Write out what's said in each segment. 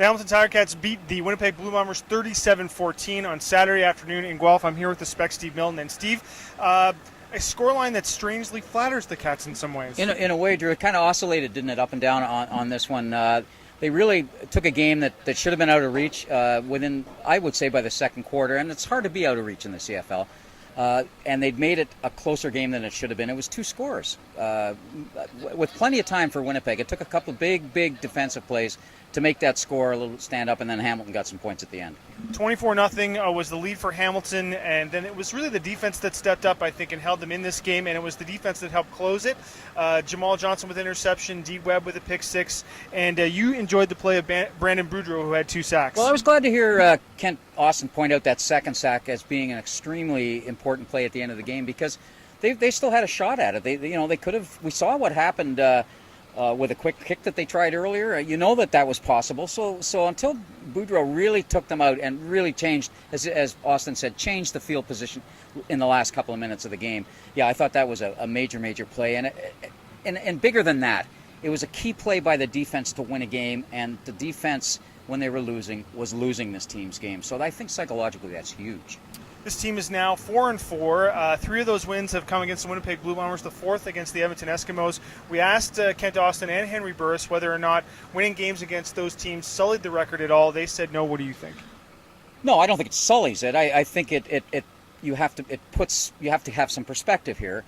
The Hamilton Ticats beat the Winnipeg Blue Bombers 37-14 on Saturday afternoon in Guelph. I'm here with the Spec Steve Milton. And Steve, a scoreline that strangely flatters the Cats in some ways. In a way, Drew, it kind of oscillated, didn't it, up and down on this one. They really took a game that should have been out of reach within, I would say, by the second quarter. And it's hard to be out of reach in the CFL. And they'd made it a closer game than it should have been. It was two scores with plenty of time for Winnipeg. It took a couple of big defensive plays to make that score a little stand up, and then Hamilton got some points at the end. 24-0 was the lead for Hamilton, and then it was really the defense that stepped up, I think, and held them in this game, and it was the defense that helped close it. Jamal Johnson with interception, D. Webb with a pick six, and you enjoyed the play of Brandon Boudreau, who had 2 sacks. Well, I was glad to hear Kent Austin point out that second sack as being an extremely important play at the end of the game, because they still had a shot at it. They could have. We saw what happened with a quick kick that they tried earlier. That was possible. So until Boudreau really took them out and really changed, as Austin said, changed the field position in the last couple of minutes of the game. Yeah, I thought that was a major play, and bigger than that, it was a key play by the defense to win a game, and the defense, when they were losing, was losing this team's game. So I think psychologically that's huge. This team is now 4-4. 3 of those wins have come against the Winnipeg Blue Bombers, the 4th against the Edmonton Eskimos. We asked Kent Austin and Henry Burris whether or not winning games against those teams sullied the record at all. They said no. What do you think? No, I don't think it sullies it. I think you have to have some perspective here.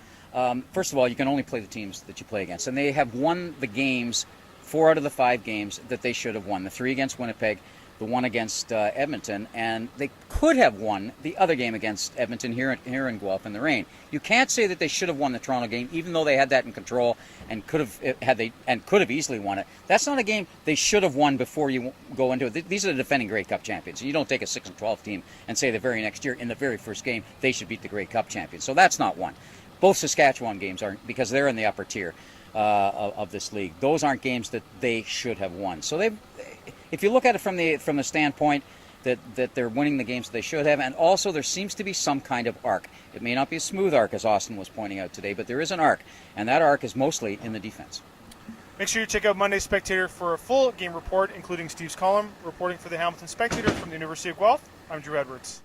First of all, you can only play the teams that you play against, and they have won the games, 4 out of the 5 games that they should have won. The 3 against Winnipeg, the 1 against Edmonton, and they could have won the other game against Edmonton here in Guelph in the rain. You can't say that they should have won the Toronto game, even though they had that in control and could have easily won it. That's not a game they should have won before you go into it. These are the defending Grey Cup champions. You don't take a 6-12 team and say the very next year in the very first game they should beat the Grey Cup champions. So that's not one. Both Saskatchewan games aren't, because they're in the upper tier of this league. Those aren't games that they should have won. So if you look at it from the standpoint that they're winning the games that they should have, and also there seems to be some kind of arc. It may not be a smooth arc, as Austin was pointing out today, but there is an arc, and that arc is mostly in the defense. Make sure you check out Monday Spectator for a full game report, including Steve's column. Reporting for the Hamilton Spectator from the University of Guelph, I'm Drew Edwards.